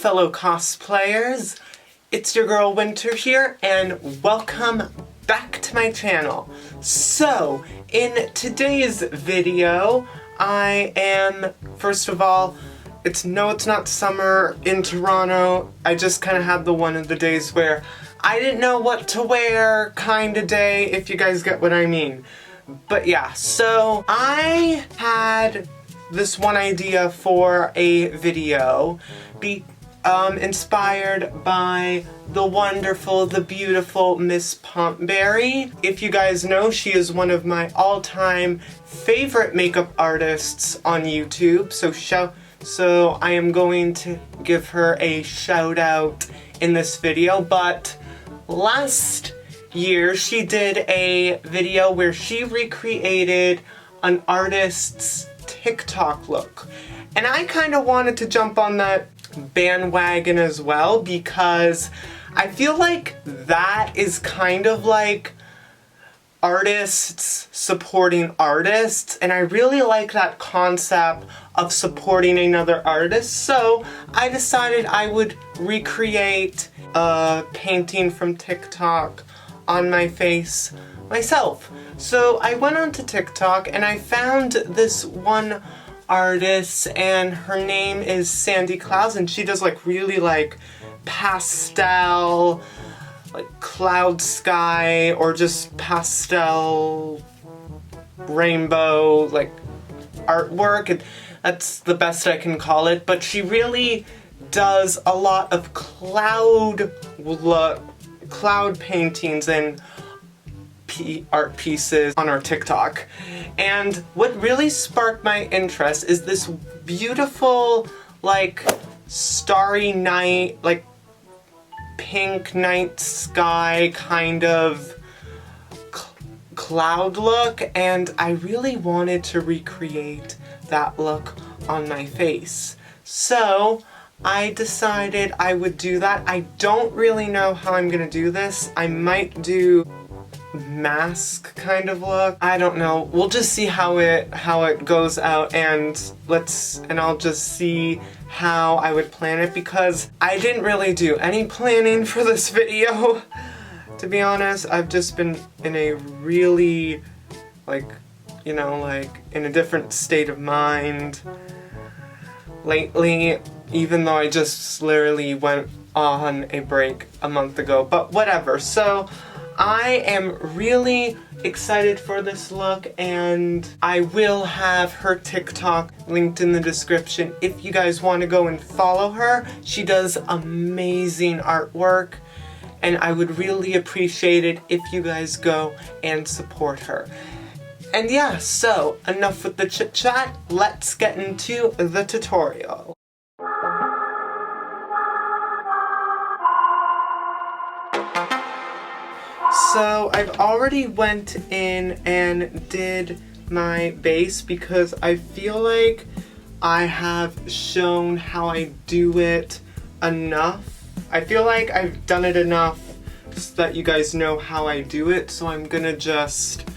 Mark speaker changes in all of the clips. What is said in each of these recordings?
Speaker 1: fellow cosplayers, it's your girl Winter here, and welcome back to my channel. So, in today's video, I am, first of all, it's not summer in Toronto. I just kind of had the one of the days where I didn't know what to wear kind of day, if you guys get what I mean. But yeah, so I had this one idea for a video, inspired by the wonderful, the beautiful Miss Pompberry. If you guys know, she is one of my all-time favorite makeup artists on YouTube, so I am going to give her a shout out in this video. But last year she did a video where she recreated an artist's TikTok look, and I kind of wanted to jump on that bandwagon as well, because I feel like that is kind of like artists supporting artists, and I really like that concept of supporting another artist. So I decided I would recreate a painting from TikTok on my face myself. So I went onto TikTok and I found this one artist, and her name is Sandy Clouds, and she does like really like pastel, like cloud sky, or just pastel rainbow like artwork, and that's the best I can call it. But she really does a lot of cloud paintings and art pieces on our TikTok. And what really sparked my interest is this beautiful, like, starry night, like, pink night sky kind of cloud look, and I really wanted to recreate that look on my face. So I decided I would do that. I don't really know how I'm gonna do this. I might do mask kind of look. I don't know. We'll just see how it goes out, and I'll just see how I would plan it, because I didn't really do any planning for this video. To be honest, I've just been in a really, like, you know, like in a different state of mind lately, even though I just literally went on a break a month ago, but whatever. So I am really excited for this look, and I will have her TikTok linked in the description if you guys want to go and follow her. She does amazing artwork, and I would really appreciate it if you guys go and support her. And yeah, so enough with the chit chat, let's get into the tutorial. So I've already went in and did my base, because I feel like I have shown how I do it enough. I feel like I've done it enough so that you guys know how I do it, so I'm gonna just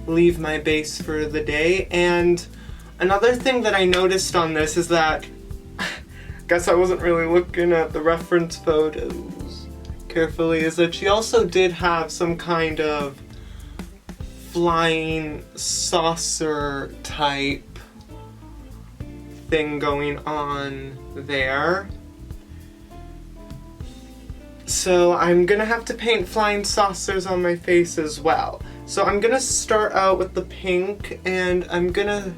Speaker 1: leave my base for the day. And another thing that I noticed on this is that I guess I wasn't really looking at the reference photos carefully, is that she also did have some kind of flying saucer type thing going on there. So I'm gonna have to paint flying saucers on my face as well. So I'm gonna start out with the pink, and I'm gonna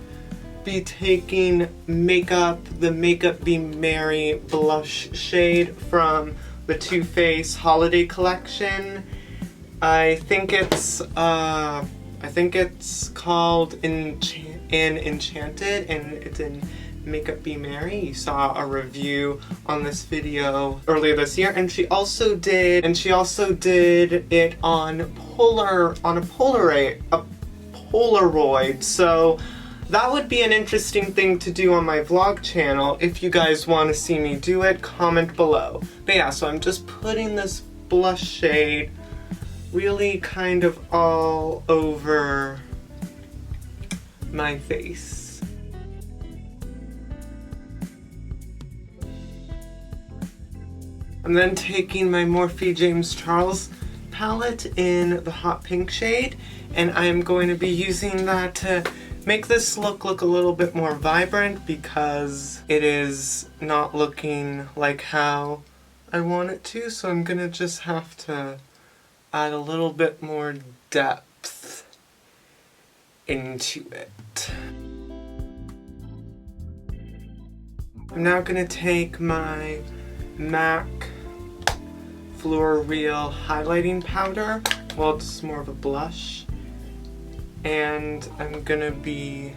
Speaker 1: be taking the Makeup Be Merry blush shade from the Too Faced Holiday Collection. I think it's called Enchanted, and it's in Makeup Be Merry. You saw a review on this video earlier this year, and she also did it on a Polaroid. So that would be an interesting thing to do on my vlog channel. If you guys want to see me do it, comment below. But yeah, so I'm just putting this blush shade really kind of all over my face. I'm then taking my Morphe James Charles palette in the hot pink shade, and I'm going to be using that to make this look a little bit more vibrant because it is not looking like how I want it to, so I'm gonna just have to add a little bit more depth into it. I'm now gonna take my MAC Fluor Real highlighting powder, well, it's more of a blush, and I'm gonna be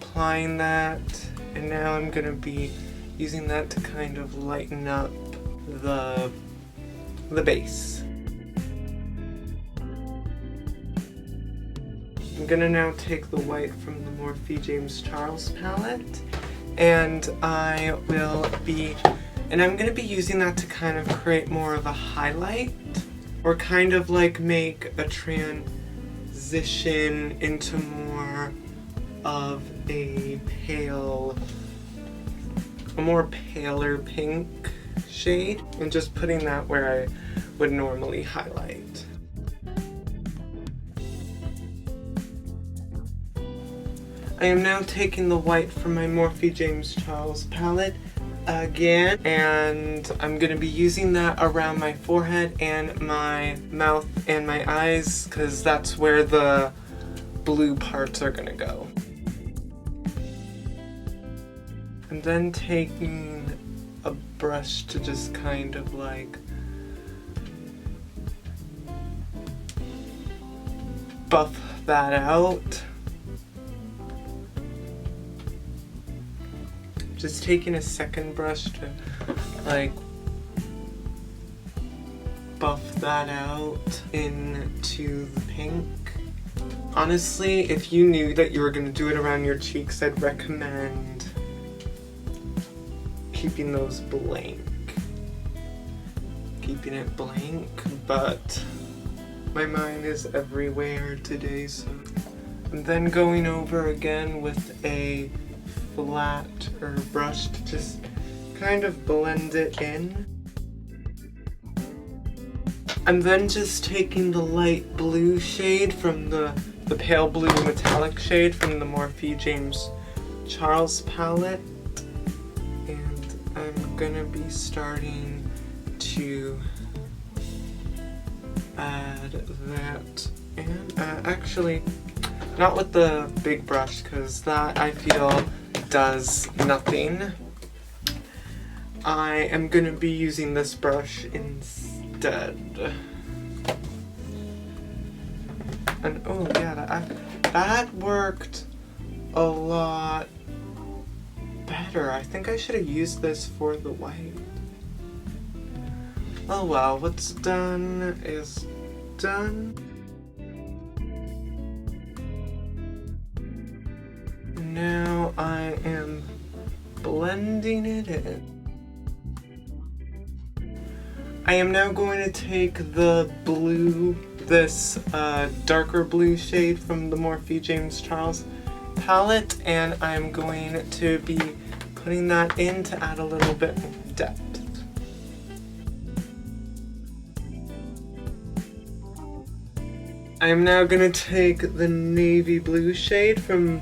Speaker 1: applying that, and now I'm gonna be using that to kind of lighten up the base. I'm gonna now take the white from the Morphe James Charles palette, and I'm gonna be using that to kind of create more of a highlight, or kind of like make a transition into more of a more paler pink shade, and just putting that where I would normally highlight. I am now taking the white from my Morphe James Charles palette again, and I'm going to be using that around my forehead and my mouth and my eyes, because that's where the blue parts are going to go. I'm then taking a brush to just kind of like buff that out. Just taking a second brush to like buff that out into the pink. Honestly, if you knew that you were going to do it around your cheeks, I'd recommend keeping those blank. Keeping it blank, but my mind is everywhere today, so I'm then going over again with a flat or brush to just kind of blend it in. I'm then just taking the light blue shade from the pale blue metallic shade from the Morphe James Charles palette, and I'm gonna be starting to add that in. Actually, not with the big brush, because that I feel does nothing. I am gonna be using this brush instead. And oh yeah, that worked a lot better. I think I should have used this for the white. Oh well, what's done is done. Now I am blending it in. I am now going to take the blue, this darker blue shade from the Morphe James Charles palette, and I'm going to be putting that in to add a little bit of depth. I am now going to take the navy blue shade from,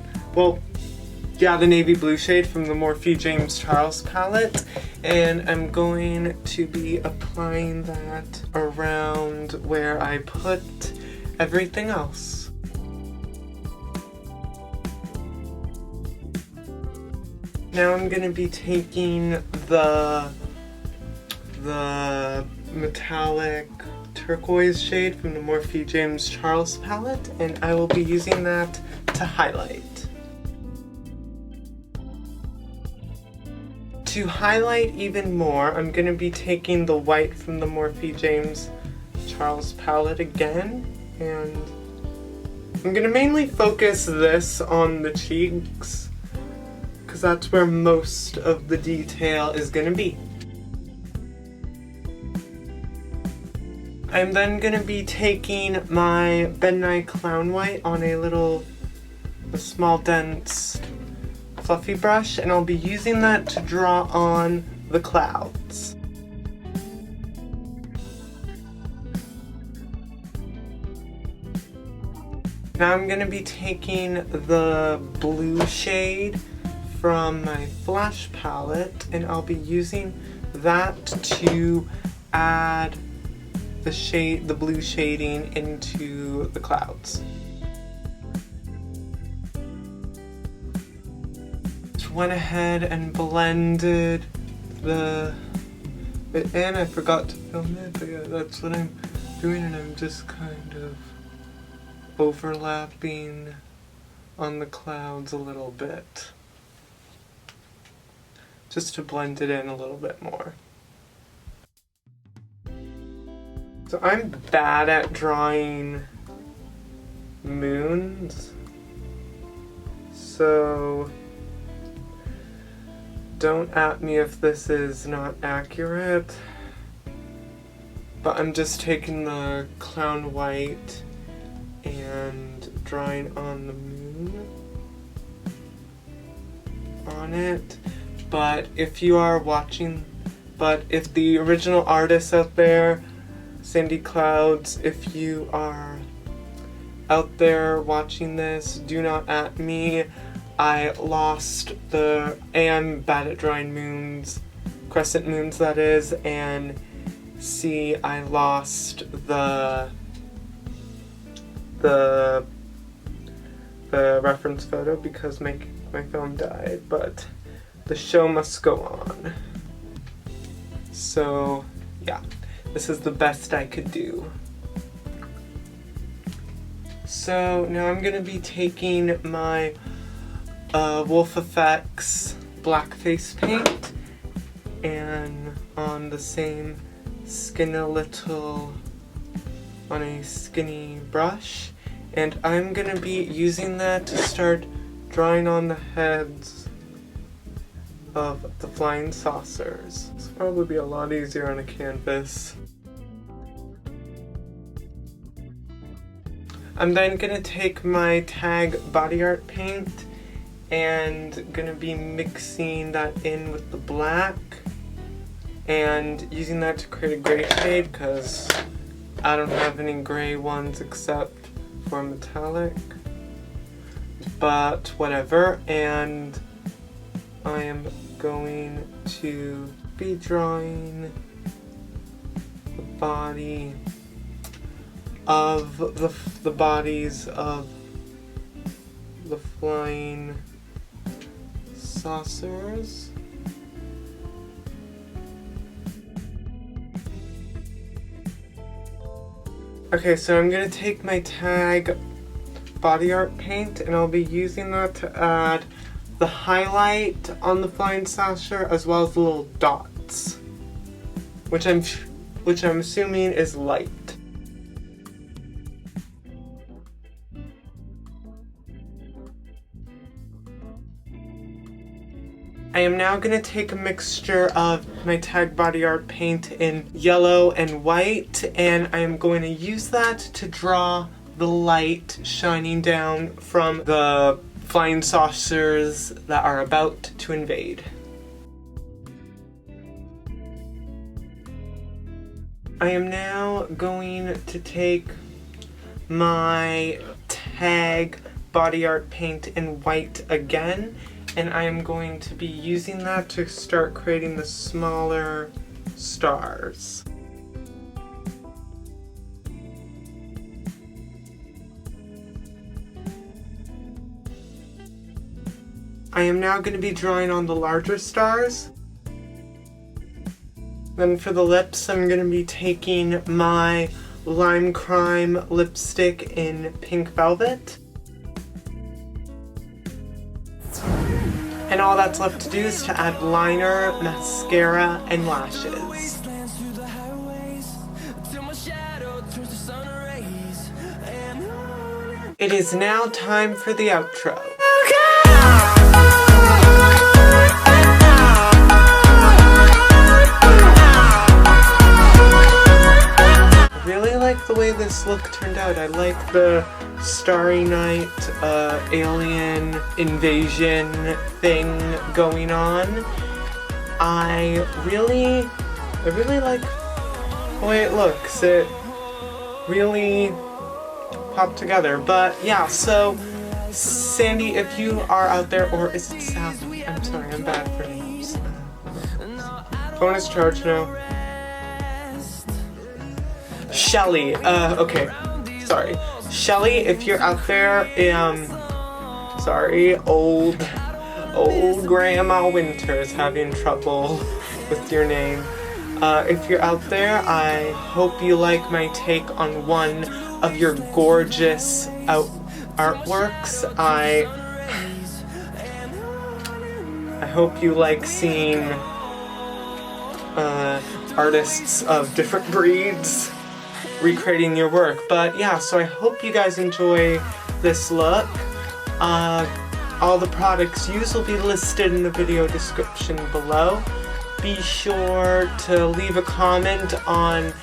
Speaker 1: the navy blue shade from the Morphe James Charles palette, and I'm going to be applying that around where I put everything else. Now I'm going to be taking the metallic turquoise shade from the Morphe James Charles palette, and I will be using that to highlight. To highlight even more, I'm going to be taking the white from the Morphe James Charles palette again, and I'm going to mainly focus this on the cheeks, because that's where most of the detail is going to be. I'm then going to be taking my Ben Nye Clown White on a small dense fluffy brush, and I'll be using that to draw on the clouds. Now I'm going to be taking the blue shade from my Flash palette, and I'll be using that to add the blue shading into the clouds. Just went ahead and blended and I forgot to film it, but yeah, that's what I'm doing, and I'm just kind of overlapping on the clouds a little bit, just to blend it in a little bit more. So I'm bad at drawing moons, so don't at me if this is not accurate, but I'm just taking the clown white and drawing on the moon on it. But if you are watching, if the original artists out there, Sandy Clouds, if you are out there watching this, do not at me. I am bad at drawing moons, crescent moons that is, and see, I lost the reference photo because my phone died, but the show must go on. So yeah, this is the best I could do. So now I'm gonna be taking my Wolf Effects black face paint, and on the same on a skinny brush, and I'm gonna be using that to start drawing on the heads of the flying saucers. This will probably be a lot easier on a canvas. I'm then gonna take my tag body art paint and gonna be mixing that in with the black and using that to create a gray shade, because I don't have any gray ones except for metallic, but whatever. And I am going to be drawing the body of the bodies of the flying saucers. Okay, so I'm gonna take my tag body art paint and I'll be using that to add the highlight on the flying saucer as well as the little dots, which I'm assuming is light. I am now going to take a mixture of my tag body art paint in yellow and white, and I am going to use that to draw the light shining down from the flying saucers that are about to invade. I am now going to take my tag body art paint in white again, and I am going to be using that to start creating the smaller stars. I am now going to be drawing on the larger stars. Then for the lips, I'm going to be taking my Lime Crime lipstick in Pink Velvet. And all that's left to do is to add liner, mascara, and lashes. It is now time for the outro. I really like the way this look turned out. I like the Starry Night alien invasion thing going on. I really like the way it looks. It really pop together. But yeah, so Sandy, if you are out there, or is it Sally? I'm sorry, I'm bad for names. Bonus charge now. Shelly, okay, sorry. Shelly, if you're out there, sorry, old Grandma Winter's having trouble with your name. If you're out there, I hope you like my take on one of your gorgeous artworks. I hope you like seeing artists of different breeds recreating your work. But yeah, so I hope you guys enjoy this look. All the products used will be listed in the video description below. Be sure to leave a comment on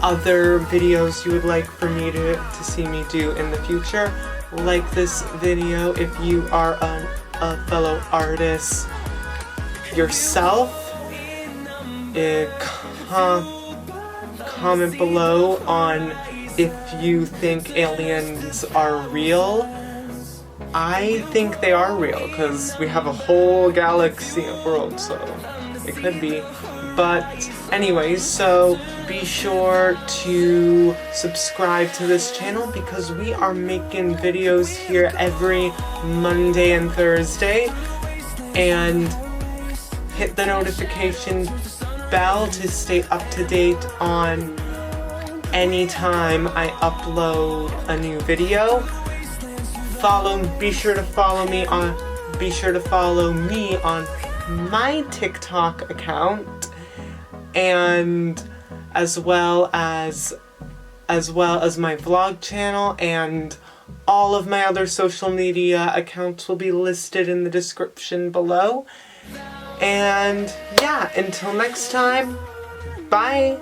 Speaker 1: other videos you would like for me to see me do in the future. Like this video if you are a fellow artist yourself. Comment below on if you think aliens are real. I think they are real because we have a whole galaxy of worlds, so it could be. But anyways, so be sure to subscribe to this channel because we are making videos here every Monday and Thursday. And hit the notification bell to stay up to date on any time I upload a new video. Be sure to follow me on my TikTok account, and as well as my vlog channel, and all of my other social media accounts will be listed in the description below. And yeah, until next time, bye!